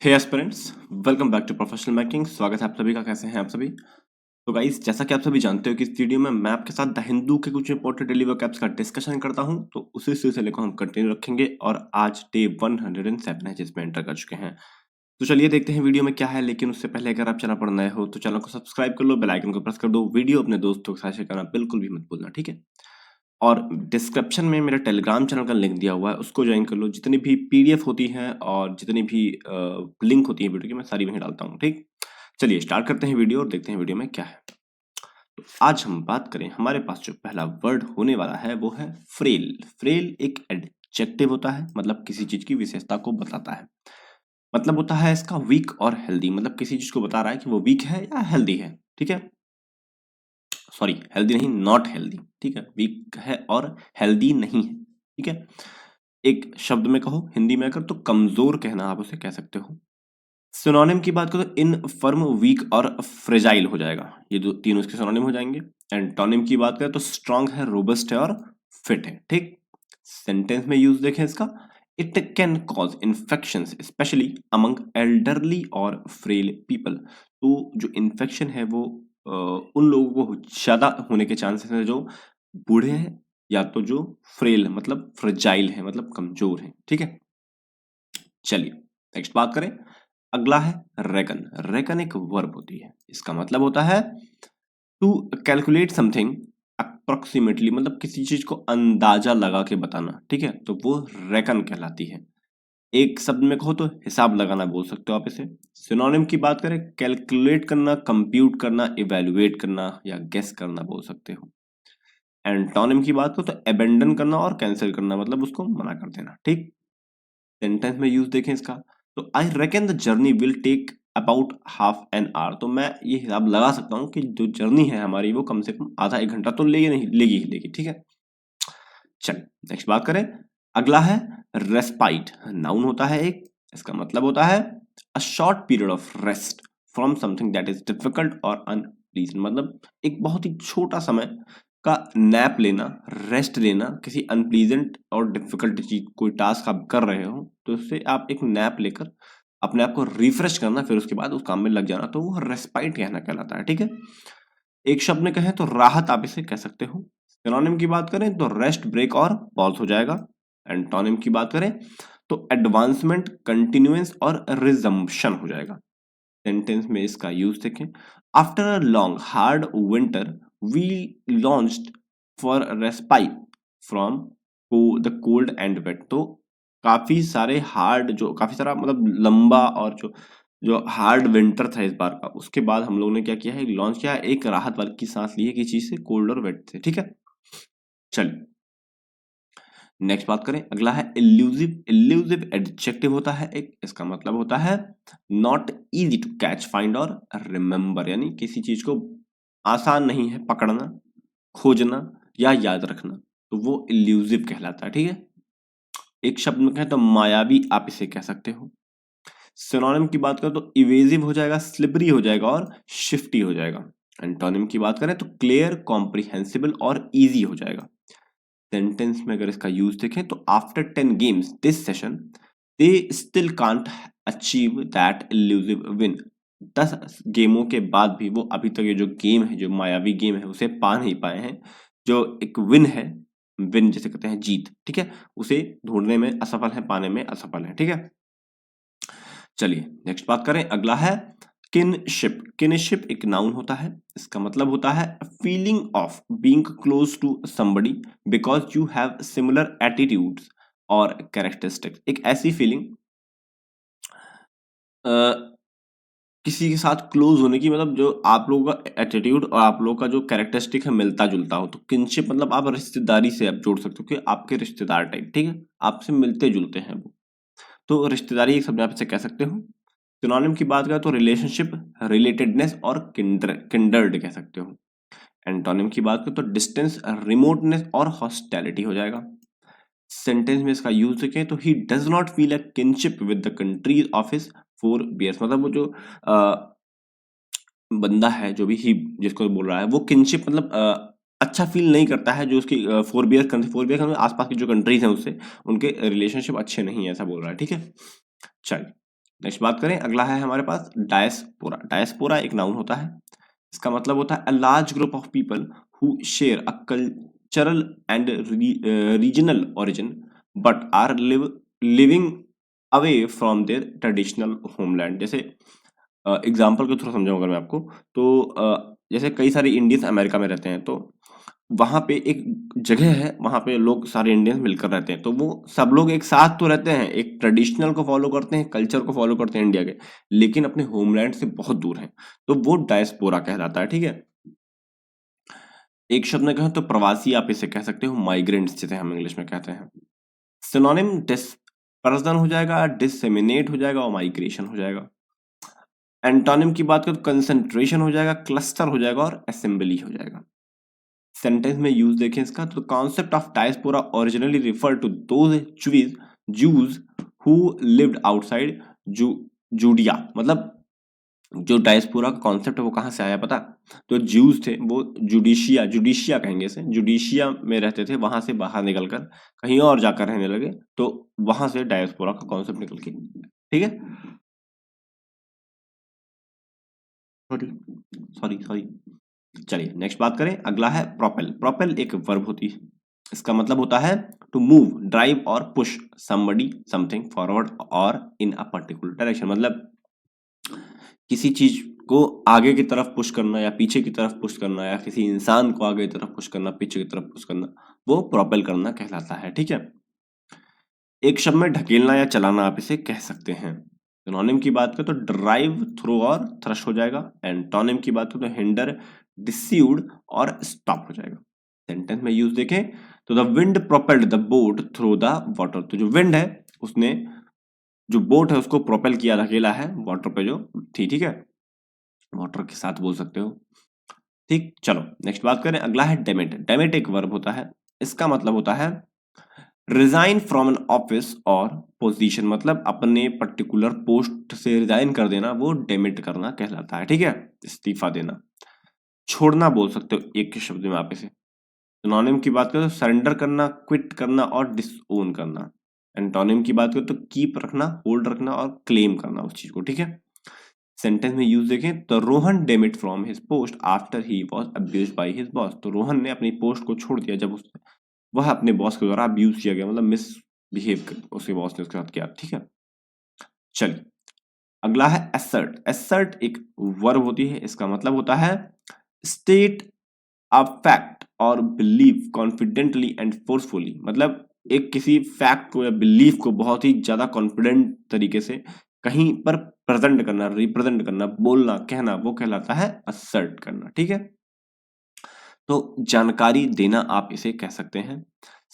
Hey aspirants, welcome back to professional making. स्वागत है आप सभी का। कैसे हैं आप सभी? तो गाइस, जैसा कि आप सभी जानते हो कि इस वीडियो में मैं आपके साथ द हिंदू के कुछ इंपॉर्टेंट डेली वर्कआउट्स का डिस्कशन करता हूं। तो उसी सिलसिले को हम कंटिन्यू रखेंगे और आज डे 107 है जिसमें एंटर कर चुके हैं। तो चलिए देखते हैं वीडियो में क्या है। लेकिन उससे पहले अगर आप चैनल पर नए हो तो चैनल को सब्सक्राइब कर लो, बेल आइकन को प्रेस कर दो, वीडियो अपने दोस्तों के साथ शेयर करना बिल्कुल भी मत भूलना, ठीक है? और डिस्क्रिप्शन में मेरा टेलीग्राम चैनल का लिंक दिया हुआ है, उसको ज्वाइन कर लो। जितनी भी पीडीएफ होती हैं और जितनी भी लिंक होती है वीडियो की, मैं सारी वहीं डालता हूँ, ठीक? चलिए स्टार्ट करते हैं वीडियो और देखते हैं वीडियो में क्या है। तो आज हम बात करें, हमारे पास जो पहला वर्ड होने वाला है वो है फ्रेल। फ्रेल एक एडजेक्टिव होता है, मतलब किसी चीज की विशेषता को बताता है। मतलब होता है इसका वीक और हेल्दी, मतलब किसी चीज को बता रहा है कि वो वीक है या हेल्दी है, ठीक है? सॉरी, हेल्दी नहीं, नॉट हेल्दी, ठीक है? वीक है और हेल्दी नहीं है, ठीक है? एक शब्द में कहो हिंदी में अगर, तो कमजोर कहना आप उसे कह सकते हो। सिनोनिम की बात करो तो इनफर्म, वीक और फ्रेजाइल हो जाएगा। ये दो तीनों इसके सिनोनिम हो जाएंगे। एंटोनिम की बात करें तो स्ट्रांग है, रोबस्ट है और फिट है, ठीक? सेंटेंस में यूज देखें इसका, it can cause infection specially among elderly और फ्रेल पीपल। तो जो इन्फेक्शन है वो उन लोगों को ज्यादा होने के चांसेस हैं जो बूढ़े हैं या तो जो फ्रेल मतलब फ्रेजाइल है, मतलब कमजोर है, ठीक है? चलिए नेक्स्ट बात करें। अगला है रेकन। रेकन एक वर्ब होती है, इसका मतलब होता है टू कैलकुलेट समथिंग अप्रोक्सीमेटली, मतलब किसी चीज को अंदाजा लगा के बताना, ठीक है? तो वो रेकन कहलाती है। एक शब्द में कहो तो हिसाब लगाना बोल सकते हो आप इसे। सिनोनिम की बात करें, कैलकुलेट करना, कंप्यूट करना, इवेलुएट करना या गेस करना बोल सकते हो। एंटोनिम की बात करो तो अबेंडन करना और कैंसिल करना, मतलब उसको मना कर देना, ठीक? सेंटेंस में यूज देखें इसका, तो I reckon the journey will take about half an hour. तो मैं ये हिसाब लगा सकता हूँ कि जो जर्नी है हमारी वो कम से कम आधा एक घंटा तो लेगी, नहीं लेगी ही लेगी, ठीक है? चल नेक्स्ट बात करें। अगला है रेस्पाइट। नाउन होता है एक, इसका मतलब होता है a short period of rest from something that is difficult और अनप्लीजेंट, मतलब एक बहुत ही छोटा समय का नैप लेना, रेस्ट लेना किसी अनप्लीजेंट और डिफिकल्ट चीज, कोई टास्क आप कर रहे हो तो उससे आप एक नैप लेकर अपने आप को रिफ्रेश करना, फिर उसके बाद उस काम में लग जाना, तो वो रेस्पाइट कहना कहलाता है, ठीक है? एक शब्द में कहें तो राहत आप इसे कह सकते हो। सिनोनिम की बात करें तो रेस्ट, ब्रेक और पॉज हो जाएगा। एंटोनिम की बात करें तो एडवांसमेंट, कंटिन्यूएंस और रिजम्पशन हो जाएगा। सेंटेंस में इसका यूज देखें, after a long hard winter we launched for respite from the cold and wet. तो काफी सारे हार्ड, जो काफी सारा मतलब लंबा और जो जो हार्ड विंटर था इस बार का, उसके बाद हम लोगों ने क्या किया है, लॉन्च किया है, एक राहत वाली की सांस ली है किसी चीज से, कोल्ड और वेट से, ठीक है? चलिए नेक्स्ट बात करें। अगला है इल्यूसिव। इल्यूसिव एडजेक्टिव होता है एक, इसका मतलब होता है not easy to catch, find और रिमेम्बर, यानी किसी चीज को आसान नहीं है पकड़ना, खोजना या याद रखना, तो वो इल्यूसिव कहलाता है, ठीक है? एक शब्द में कहें तो मायावी आप इसे कह सकते हो। सिनोनिम की बात करें तो इवेजिव हो जाएगा, स्लिपरी हो जाएगा और शिफ्टी हो जाएगा। एंटोनिम की बात करें तो क्लियर, कॉम्प्रिहेंसिबल और इजी हो जाएगा। सेंटेंस में अगर इसका यूज देखें तो after 10 games this session they still can't achieve that elusive win. 10 गेमों के बाद भी वो अभी तक ये जो गेम है, जो मायावी गेम है, उसे पा नहीं पाए हैं। जो एक विन है, विन जिसे कहते हैं जीत, ठीक है, उसे ढूंढने में असफल है, पाने में असफल है, ठीक है? चलिए नेक्स्ट बात करें। अगला है किनशिप। किनशिप एक नाउन होता है, इसका मतलब होता है feeling of being close to somebody because you have similar attitudes और कैरेक्टरिस्टिक्स। एक ऐसी फीलिंग किसी के साथ क्लोज होने की, मतलब जो आप लोगों का एटीट्यूड और आप लोगों का जो कैरेक्टरिस्टिक है मिलता जुलता हो, तो किनशिप मतलब आप रिश्तेदारी से आप जोड़ सकते हो कि आपके रिश्तेदार टाइप, ठीक है, आपसे मिलते जुलते हैं वो, तो रिश्तेदारी एक शब्द आप इसे कह सकते हो। सिनोनिम की बात करें तो रिलेशनशिप, रिलेटेडनेस और किंडर्ड कह सकते हो। एंटोनिम की बात करें तो डिस्टेंस, रिमोटनेस और हॉस्टिलिटी हो जाएगा। सेंटेंस में इसका यूज देखें तो he does not feel a kinship with the countries of his forebears, मतलब वो जो बंदा है, जो भी ही जिसको बोल रहा है, वो किनशिप मतलब अच्छा फील नहीं करता है जो उसकी फोर बियर, फोर बियर आसपास की जो कंट्रीज हैं उससे उनके रिलेशनशिप अच्छे नहीं है, ऐसा बोल रहा है, ठीक है? चल नेक्स्ट बात करें, अगला है हमारे पास डायस्पोरा। डायस्पोरा एक नाउन होता है, इसका मतलब होता है a large group of people who share a cultural and regional origin but are living away from their traditional homeland. जैसे एग्जाम्पल के थ्रू समझाऊं अगर मैं आपको, तो जैसे कई सारे इंडियंस अमेरिका में रहते हैं, तो वहां पे एक जगह है, वहां पे लोग सारे इंडियंस मिलकर रहते हैं, तो वो सब लोग एक साथ तो रहते हैं, एक ट्रेडिशनल को फॉलो करते हैं, कल्चर को फॉलो करते हैं इंडिया के, लेकिन अपने होमलैंड से बहुत दूर हैं, तो वो डायस्पोरा कहलाता है। ठीक है, एक शब्द में कहें तो प्रवासी आप इसे कह सकते हो, माइग्रेंट्स जिसे हम इंग्लिश में कहते हैं। सिनोनिम डिस्पर्सन हो जाएगा, डिसेमिनेट हो जाएगा और माइग्रेशन हो जाएगा। एंटोनिम की बात करें तो कंसंट्रेशन हो जाएगा, क्लस्टर हो जाएगा और असेंबली हो जाएगा। सेंटेंस में यूज देखें इसका, तो concept of diaspora originally refer to those Jews who lived outside Judea. मतलब जो डायस्पोरा का कॉन्सेप्ट है वो कहाँ से आया पता? तो ज्यूज थे वो जुडिशिया, जुडिशिया कहेंगे इसे, जुडिशिया में रहते थे, वहां से बाहर निकलकर कहीं और जाकर रहने लगे, तो वहां से डायस्पोरा का कॉन्सेप्ट निकल के। ठीक है, सॉरी सॉरी सॉरी। चलिए नेक्स्ट बात करें, अगला है प्रोपेल। प्रोपेल एक वर्ब होती है, इसका मतलब होता है टू मूव, ड्राइव और पुश समबडी समथिंग फॉरवर्ड और इन अ पर्टिकुलर डायरेक्शन। मतलब किसी चीज को आगे की तरफ पुश करना या पीछे की तरफ पुश करना, या किसी इंसान को आगे की तरफ पुश करना, पीछे की तरफ पुश करना, वो प्रोपेल करना कहलाता है। ठीक है, एक शब्द में ढकेलना या चलाना आप इसे कह सकते हैं। सिनोनिम की बात करें तो ड्राइव, थ्रो और थ्रश हो जाएगा। एंटोनिम की बात करें तो हिंडर, डिस्यूड और स्टॉप हो जाएगा। सेंटेंस में यूज देखें तो the wind propelled the boat through the water. तो जो विंड है उसने जो बोट है उसको प्रोपेल किया, धकेला है वाटर पे जो थी। ठीक है, वाटर के साथ बोल सकते हो। ठीक, चलो नेक्स्ट बात करें, अगला है डेमिट। डेमिट एक वर्ब होता है, इसका मतलब होता है रिजाइन फ्रॉम एन ऑफिस और पोजीशन। मतलब अपने पर्टिकुलर पोस्ट से रिजाइन कर देना, वो डेमिट करना कहलाता है। ठीक है, इस्तीफा देना, छोड़ना बोल सकते हो एक के शब्द में आप इसे। सिनोनिम की बात करें तो सरेंडर करना, क्विट करना और डिसओन करना। एंटोनिम की बात करें तो कीप रखना, होल्ड रखना और क्लेम करना उस चीज को। ठीक है, सेंटेंस में यूज देखें तो Rohan demat from his post after he was abused by his boss. तो रोहन ने अपनी पोस्ट को छोड़ दिया जब वह अपने बॉस के द्वारा अब्यूज किया गया, मतलब मिसबिहेव उसके बॉस ने उसके साथ किया। ठीक है, चलिए अगला है एसर्ट। एसर्ट एक वर्ब होती है, इसका मतलब होता है स्टेट अ फैक्ट और बिलीव कॉन्फिडेंटली एंड फोर्सफुली। मतलब एक किसी फैक्ट को या बिलीफ को बहुत ही ज्यादा कॉन्फिडेंट तरीके से कहीं पर प्रेजेंट करना, रिप्रेजेंट करना, बोलना, कहना, वो कहलाता है असर्ट करना। ठीक है, तो जानकारी देना आप इसे कह सकते हैं।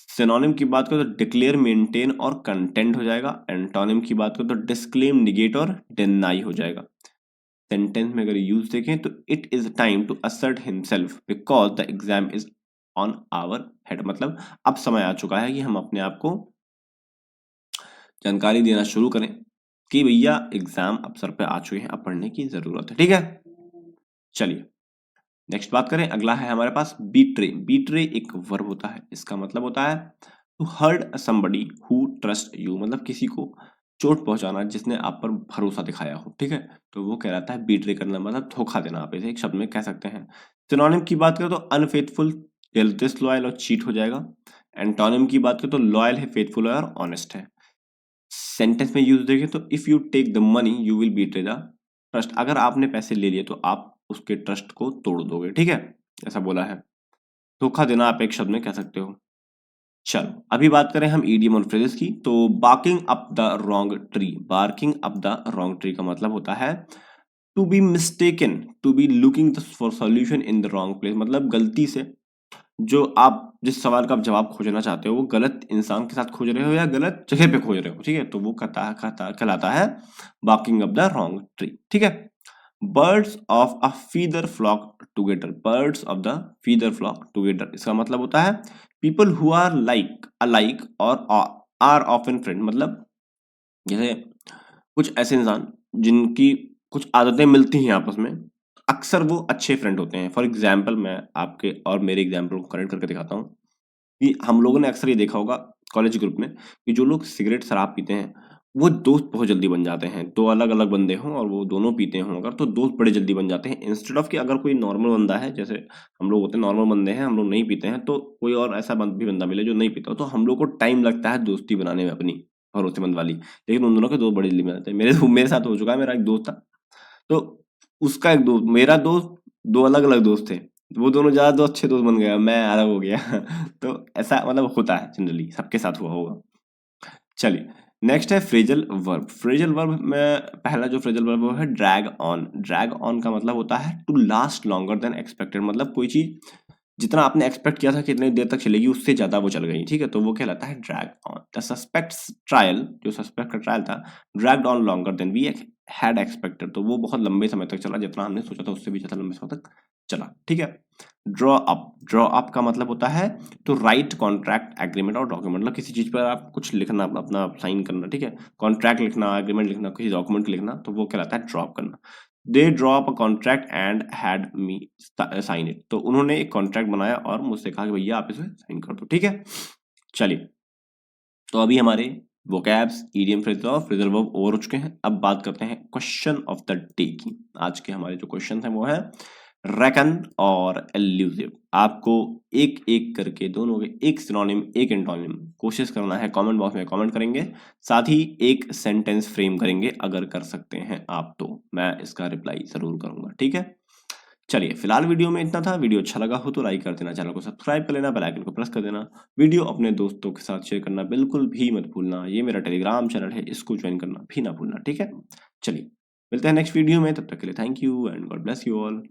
सिनोनिम की बात करें तो डिक्लेयर, मेंटेन और कंटेंट हो जाएगा। एंटोनिम की बात करें तो डिस्क्लेम, निगेट और डिनाई हो जाएगा। सेंटेंस में अगर यूज देखें तो it is time to assert himself because the exam is on our head. मतलब अब समय आ चुका है कि हम अपने आप को जानकारी देना शुरू करें कि भैया एग्जाम अब सर पे आ चुके हैं, अब पढ़ने की जरूरत है। ठीक है, चलिए नेक्स्ट बात करें, अगला है हमारे पास बीट्रे। बीट्रे एक वर्ब होता है, इसका मतलब होता है to hurt somebody who trust you. मतलब किसी को चोट पहुंचाना जिसने आप पर भरोसा दिखाया हो। ठीक है, तो वो कहलाता है बीट्रे करना, मतलब धोखा देना, आप इसे एक शब्द में कह सकते हैं। सिनोनिम की बात करें तो अनफेथफुल, डिसलॉयल और चीट हो जाएगा। एंटोनिम की बात करें तो लॉयल है, फेथफुल है और ऑनेस्ट है। सेंटेंस में यूज देखें तो if you take the money you will betray the trust. अगर आपने पैसे ले लिए तो आप उसके ट्रस्ट को तोड़ दोगे। ठीक है, ऐसा बोला है, धोखा देना आप एक शब्द में कह सकते हो। चलो अभी बात करें हम ईडियम और फ्रेजेस की, तो barking up the wrong tree. Barking up the wrong tree का मतलब होता है to be mistaken, to be looking for solution in the wrong place. मतलब गलती से जो आप जिस सवाल का आप जवाब खोजना चाहते हो वो गलत इंसान के साथ खोज रहे हो या गलत जगह पे खोज रहे हो। ठीक है, तो वो कहलाता है barking up the wrong tree. ठीक है, birds of a feather flock together. Birds of the feather flock together, इसका मतलब होता है people who are like alike और आर ऑफन फ्रेंड। मतलब जैसे कुछ ऐसे इंसान जिनकी कुछ आदतें मिलती हैं आपस में, अक्सर वो अच्छे फ्रेंड होते हैं। फॉर एग्जाम्पल मैं आपके और मेरे एग्जाम्पल को कनेक्ट करके दिखाता हूँ कि हम लोगों ने अक्सर ये देखा होगा कॉलेज ग्रुप में कि जो लोग सिगरेट शराब पीते हैं वो दोस्त बहुत जल्दी बन जाते हैं। 2 अलग-अलग बंदे हों और वो दोनों पीते हों अगर, तो दोस्त बड़े जल्दी बन जाते हैं। इंस्टेड ऑफ कि अगर कोई नॉर्मल बंदा है, जैसे हम लोग होते हैं नॉर्मल बंदे हैं, हम लोग नहीं पीते हैं, तो कोई और ऐसा भी बंदा मिले जो नहीं पीता हो, तो हम लोग को टाइम लगता है दोस्ती बनाने में अपनी, भरोसेमंद वाली। लेकिन उन दोनों के दोस्त बड़े जल्दी बन जाते हैं। मेरे साथ हो चुका है, मेरा एक दोस्त था, तो उसका एक दोस्त, मेरा दोस्त, 2 अलग-अलग दोस्त थे। वो दोनों ज़्यादा दोस्त अच्छे दोस्त बन गए, मैं अलग हो गया। तो ऐसा मतलब होता है जनरली, सबके साथ हुआ होगा। चलिए, नेक्स्ट है फ्रेजल वर्ब। फ्रेजल वर्ब में पहला जो फ्रेजल वर्ब वो है ड्रैग ऑन। ड्रैग ऑन का मतलब होता है to last longer than expected, मतलब कोई चीज जितना आपने एक्सपेक्ट किया था कि इतनी देर तक चलेगी उससे ज्यादा वो चल गई, ठीक है, तो वो कहलाता है drag on. The suspect's trial, जो सस्पेक्ट का ट्रायल था, dragged on longer than we had expected, तो वो बहुत लंबे समय तक चला, जितना हमने सोचा था उससे भी ज्यादा लंबे समय तक चला, ठीक है। ड्रॉ अप, ड्रॉ अप का मतलब होता है टू राइट कॉन्ट्रैक्ट एग्रीमेंट और डॉक्यूमेंट, मतलब किसी चीज पर आप कुछ लिखना, अपना साइन करना, ठीक है, कॉन्ट्रैक्ट लिखना, एग्रीमेंट लिखना, किसी डॉक्यूमेंट लिखना, तो वो कहलाता है ड्रॉप करना। They drop a contract and had me sign it, तो उन्होंने एक कॉन्ट्रैक्ट बनाया और मुझसे कहा कि भैया आप इसे साइन कर दो, ठीक है। चलिए, तो अभी हमारे वोकैब्स, इडियम फ्रेजल और फ्रेजल वर्ब ओवर हो चुके हैं। अब बात करते हैं क्वेश्चन ऑफ द डे की। आज के हमारे जो क्वेश्चन हैं वो है रेकन और एल्यूसिव। आपको एक एक करके दोनों के एक सिनोनिम, एक एंटोनिम कोशिश करना है, कमेंट बॉक्स में कमेंट करेंगे, साथ ही एक सेंटेंस फ्रेम करेंगे। अगर कर सकते हैं आप तो मैं इसका रिप्लाई जरूर करूंगा, ठीक है। चलिए, फिलहाल वीडियो में इतना था। वीडियो अच्छा लगा हो तो लाइक कर देना, चैनल को सब्सक्राइब कर लेना, बेल आइकन को प्रेस कर देना, वीडियो अपने दोस्तों के साथ शेयर करना बिल्कुल भी मत भूलना। ये मेरा टेलीग्राम चैनल है, इसको ज्वाइन करना भी ना भूलना, ठीक है। चलिए, मिलते हैं नेक्स्ट वीडियो में, तब तक के लिए thank you and God bless you all.